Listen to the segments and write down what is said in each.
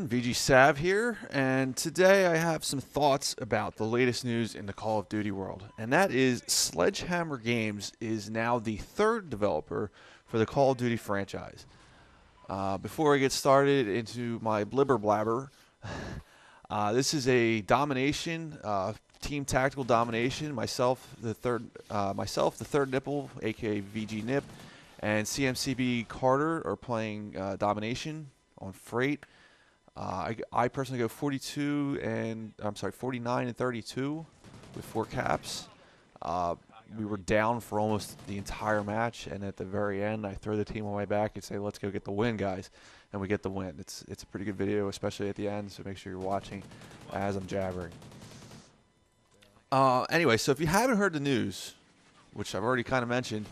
VG Sav here, and today I have some thoughts about the latest news in the Call of Duty world, and that is Sledgehammer Games is now the third developer for the Call of Duty franchise. Before I get started into my blibber blabber, this is a domination, team tactical domination. Myself, the third nipple, aka VG Nip, and CMCB Carter are playing domination on Freight. I personally go 49 and 32 with 4 caps. We were down for almost the entire match, and at the very end, I throw the team on my back and say, "Let's go get the win, guys," and we get the win. It's a pretty good video, especially at the end. So make sure you're watching as I'm jabbering. Anyway, so if you haven't heard the news, which I've already kind of mentioned,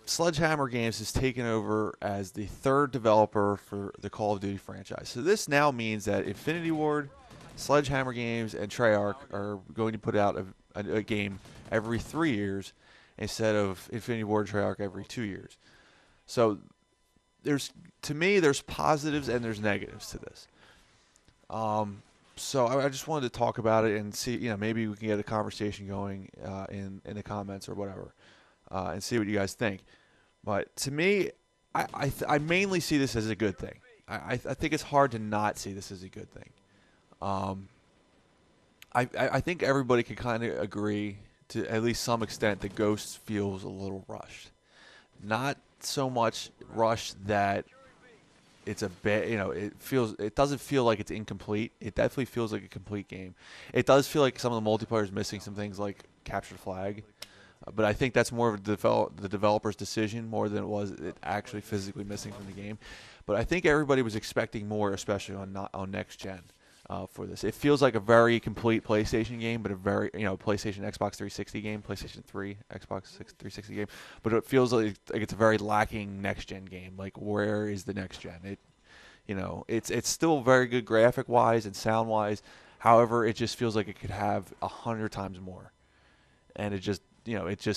Sledgehammer Games has taken over as the third developer for the Call of Duty franchise. So this now means that Infinity Ward, Sledgehammer Games, and Treyarch are going to put out a game every 3 years instead of Infinity Ward and Treyarch every 2 years. So to me, there's positives and there's negatives to this. So I just wanted to talk about it and see, maybe we can get a conversation going in the comments or whatever. And see what you guys think. But to me, I mainly see this as a good thing. I think it's hard to not see this as a good thing. I think everybody can kind of agree to at least some extent that Ghost feels a little rushed. Not so much rushed that it's a bit, it doesn't feel like it's incomplete. It definitely feels like a complete game. It does feel like some of the multiplayer is missing some things like capture flag. But I think that's more of the developer's decision more than it was it actually physically missing from the game. But I think everybody was expecting more, especially on next gen, for this. It feels like a very complete PlayStation game, but a very PlayStation Xbox 360 game, PlayStation 3 Xbox 360 game. But it feels like it's a very lacking next gen game. Like, where is the next gen? It's still very good graphic wise and sound wise. However, it just feels like it could have 100 times more, and it just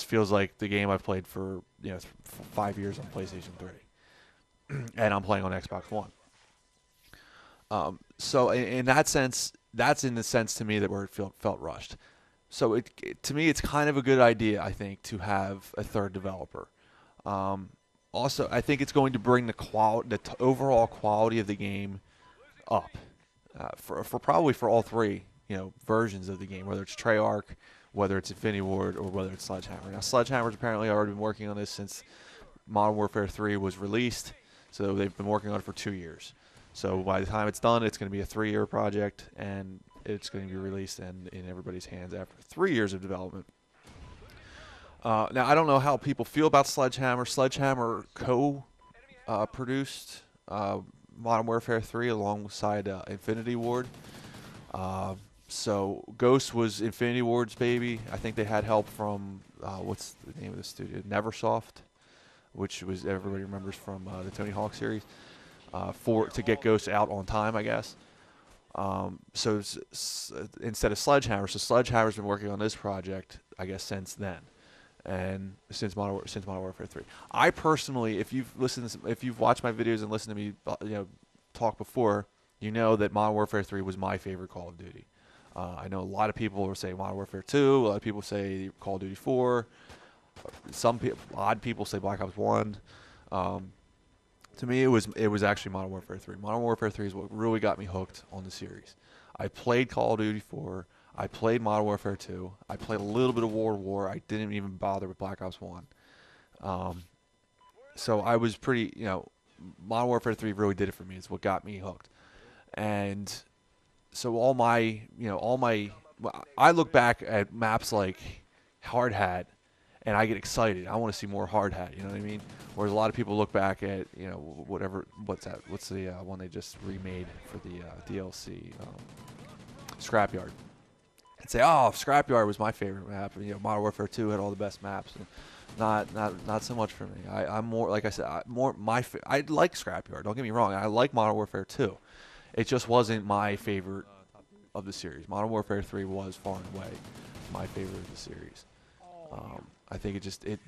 feels like the game I've played for 5 years on PlayStation 3, and I'm playing on Xbox One. So in that sense, that's in the sense to me that where it felt rushed. So to me, it's kind of a good idea, I think, to have a third developer. Also, I think it's going to bring the overall quality of the game up for probably for all three versions of the game, whether it's Treyarch, whether it's Infinity Ward, or whether it's Sledgehammer. Now, Sledgehammer's apparently already been working on this since Modern Warfare 3 was released, so they've been working on it for 2 years. So by the time it's done, it's going to be a 3-year project, and it's going to be released and in everybody's hands after 3 years of development. Now, I don't know how people feel about Sledgehammer. Sledgehammer co-produced Modern Warfare 3 alongside Infinity Ward. So Ghost was Infinity Ward's baby. I think they had help from what's the name of the studio? Neversoft, which was everybody remembers from the Tony Hawk series. To get Ghost out on time, I guess. So instead of Sledgehammer, so Sledgehammer's been working on this project, I guess, since then, and since Modern Warfare 3. I personally, if you've watched my videos and listened to me, talk before, you know that Modern Warfare 3 was my favorite Call of Duty. I know a lot of people will say Modern Warfare 2. A lot of people say Call of Duty 4. Odd people say Black Ops 1. To me, it was actually Modern Warfare 3. Modern Warfare 3 is what really got me hooked on the series. I played Call of Duty 4. I played Modern Warfare 2. I played a little bit of World War. I didn't even bother with Black Ops 1. So I was pretty, Modern Warfare 3 really did it for me. It's what got me hooked. And so I look back at maps like Hard Hat, and I get excited. I want to see more Hard Hat. You know what I mean? Whereas a lot of people look back at what's the one they just remade for the DLC, Scrapyard, and say, oh, Scrapyard was my favorite map. And, Modern Warfare 2 had all the best maps. And not so much for me. I'm more, like I said, I like Scrapyard. Don't get me wrong. I like Modern Warfare 2. It just wasn't my favorite of the series. Modern Warfare 3 was far and away my favorite of the series. I think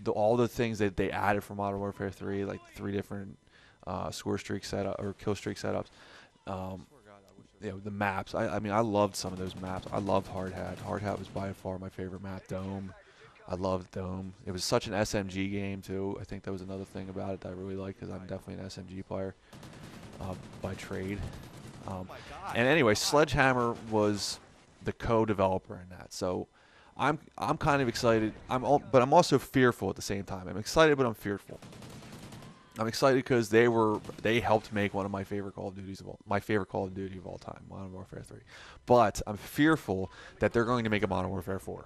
all the things that they added for Modern Warfare 3, like 3 different score streak setup or kill streak setups. Um, the maps. I mean, I loved some of those maps. I loved Hard Hat. Hard Hat was by far my favorite map. Dome. I loved Dome. It was such an SMG game too. I think that was another thing about it that I really liked because I'm definitely an SMG player by trade. And anyway, Sledgehammer was the co-developer in that, so I'm kind of excited. But I'm also fearful at the same time. I'm excited, but I'm fearful. I'm excited because they helped make one of my favorite Call of Duty of all time, Modern Warfare 3. But I'm fearful that they're going to make a Modern Warfare 4,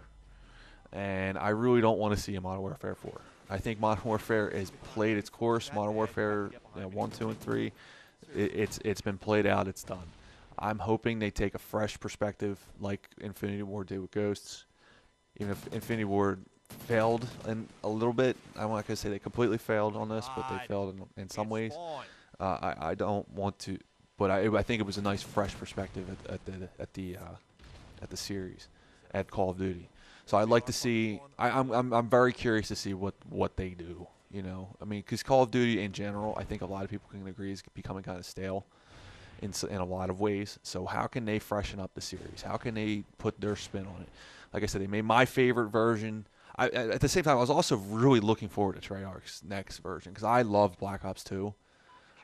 and I really don't want to see a Modern Warfare 4. I think Modern Warfare has played its course. Modern Warfare 1, 2, and 3. It's been played out. It's done. I'm hoping they take a fresh perspective like Infinity Ward did with Ghosts. Even if Infinity Ward failed in a little bit, I'm not going to say they completely failed on this, but they failed in some ways. I don't want to, but I think it was a nice fresh perspective at the series, at Call of Duty. So I'd like to see. I'm very curious to see what they do. I mean, because Call of Duty in general, I think a lot of people can agree is becoming kind of stale in a lot of ways. So how can they freshen up the series? How can they put their spin on it? Like I said, they made my favorite version. At the same time, I was also really looking forward to Treyarch's next version because I loved Black Ops 2.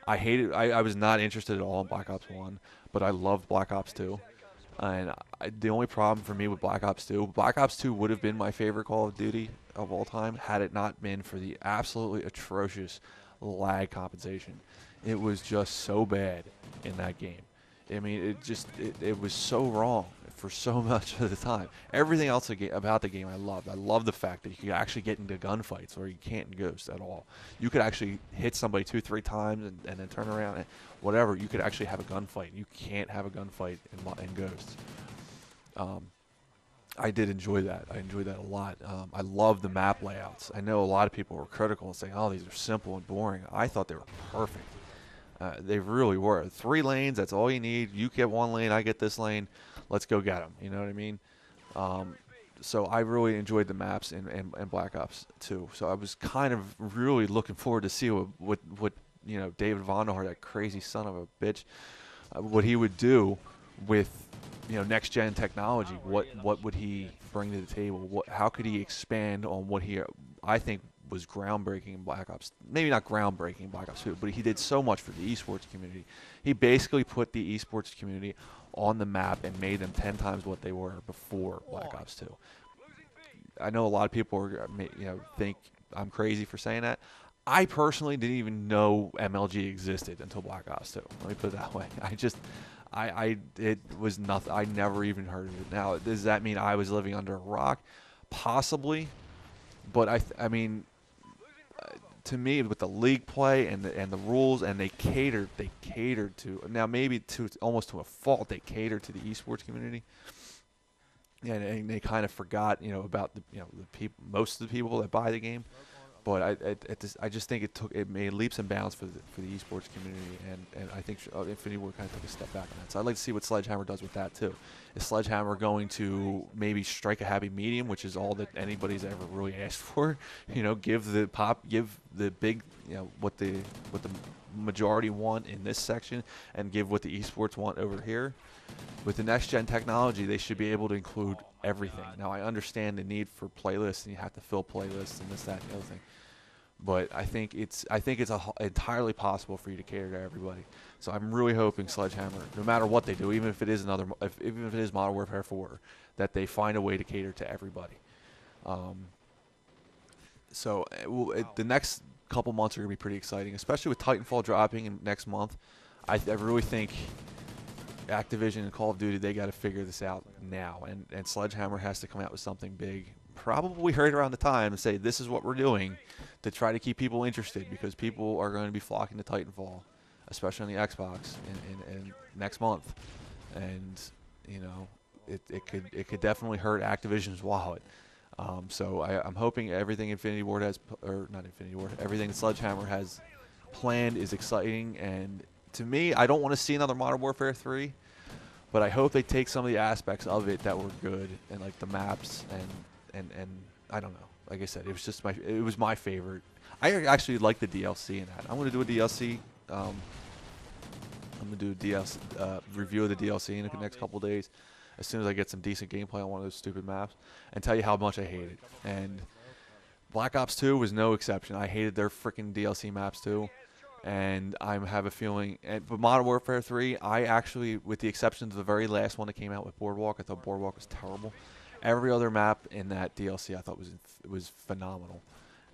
I hated. I was not interested at all in Black Ops 1, but I loved Black Ops 2. And the only problem for me with Black Ops 2 would have been my favorite Call of Duty of all time had it not been for the absolutely atrocious lag compensation. It was just so bad in that game. I mean, it was so wrong for so much of the time. Everything else about the game I loved. I loved the fact that you could actually get into gunfights where you can't in Ghost at all. You could actually hit somebody 2-3 times and then turn around and whatever. You could actually have a gunfight. You can't have a gunfight in Ghosts. I did enjoy that. I enjoyed that a lot. I love the map layouts. I know a lot of people were critical and saying, "Oh, these are simple and boring." I thought they were perfect. They really were. 3 lanes, that's all you need. You get 1 lane, I get this lane. Let's go get them. You know what I mean? So I really enjoyed the maps in Black Ops 2. So I was kind of really looking forward to see what David Vonderhaar, that crazy son of a bitch, what he would do with next gen technology. What would he bring to the table? How could he expand on what I think was groundbreaking in Black Ops. Maybe not groundbreaking in Black Ops 2, but he did so much for the esports community. He basically put the esports community on the map and made them 10 times what they were before Black Ops 2. I know a lot of people think I'm crazy for saying that. I personally didn't even know MLG existed until Black Ops 2. Let me put it that way. It was nothing. I never even heard of it. Now, does that mean I was living under a rock? Possibly. But I mean, to me, with the league play and the rules, and they catered to, now maybe almost to a fault, they catered to the esports community. And they kind of forgot, about the people, most of the people that buy the game. But I just think it made leaps and bounds for the esports community, and I think Infinity Ward kind of took a step back on that. So I'd like to see what Sledgehammer does with that too. Is Sledgehammer going to maybe strike a happy medium, which is all that anybody's ever really asked for? Give the big, what the majority want in this section, and give what the esports want over here. With the next gen technology, they should be able to include everything. Now, I understand the need for playlists, and you have to fill playlists and this, that, and the other thing. But I think it's entirely possible for you to cater to everybody. So I'm really hoping Sledgehammer, no matter what they do, even if it is Modern Warfare 4, that they find a way to cater to everybody. The next couple months are going to be pretty exciting, especially with Titanfall dropping in next month. I really think Activision and Call of Duty, they got to figure this out now, and Sledgehammer has to come out with something big, probably right around the time, and say this is what we're doing to try to keep people interested, because people are going to be flocking to Titanfall, especially on the Xbox in next month, and it could definitely hurt Activision's wallet. So I'm hoping everything Infinity Ward has, or not Infinity Ward, everything Sledgehammer has planned is exciting. And to me, I don't want to see another Modern Warfare 3, but I hope they take some of the aspects of it that were good, and like the maps and I don't know. Like I said, it was my favorite. I actually like the DLC in that. I'm going to do a DLC I'm gonna do a DLC review of the DLC in the next couple days, as soon as I get some decent gameplay on one of those stupid maps, and tell you how much I hate it. And Black Ops 2 was no exception. I hated their freaking DLC maps too, and I have a feeling. But Modern Warfare 3, I actually, with the exception of the very last one that came out with Boardwalk, I thought Boardwalk was terrible. Every other map in that DLC I thought was phenomenal,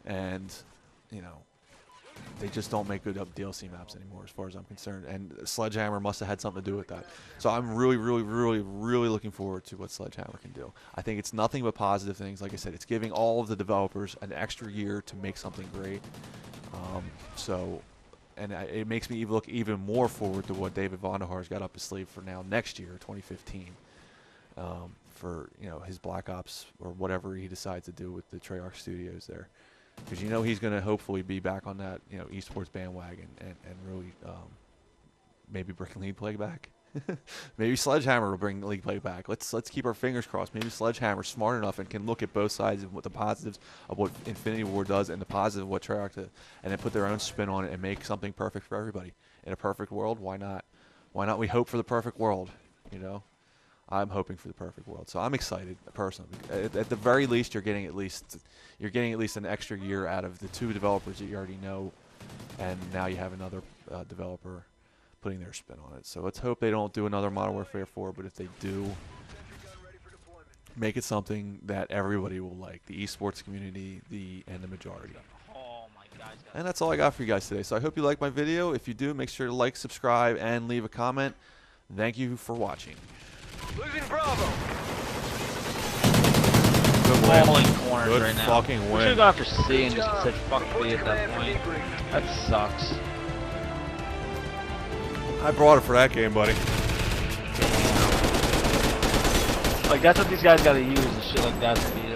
and you know, they just don't make good DLC maps anymore, as far as I'm concerned. And Sledgehammer must have had something to do with that. So I'm really, really, really, really looking forward to what Sledgehammer can do. I think it's nothing but positive things. Like I said, it's giving all of the developers an extra year to make something great. It makes me look even more forward to what David Vonderhaar's got up his sleeve for now next year, 2015. For his Black Ops or whatever he decides to do with the Treyarch Studios there. Because he's going to hopefully be back on that esports bandwagon and really maybe bring League Play back. Maybe Sledgehammer will bring League Play back. Let's keep our fingers crossed. Maybe Sledgehammer's smart enough and can look at both sides of what the positives of what Infinity Ward does and the positive of what Treyarch does, and then put their own spin on it and make something perfect for everybody. In a perfect world, why not? Why not we hope for the perfect world? I'm hoping for the perfect world, so I'm excited personally. At the very least, you're getting at least an extra year out of the two developers that you already know, and now you have another developer putting their spin on it. So let's hope they don't do another Modern Warfare 4, but if they do, make it something that everybody will like, the esports community, and the majority. And that's all I got for you guys today. So I hope you like my video. If you do, make sure to like, subscribe, and leave a comment. Thank you for watching. Losing Bravo. Good win. Falling corners Good right now. fucking We win. should have gone for C and just said fuck B at that point. That sucks. I brought it for that game, buddy. Like that's what these guys gotta use, and shit like that to be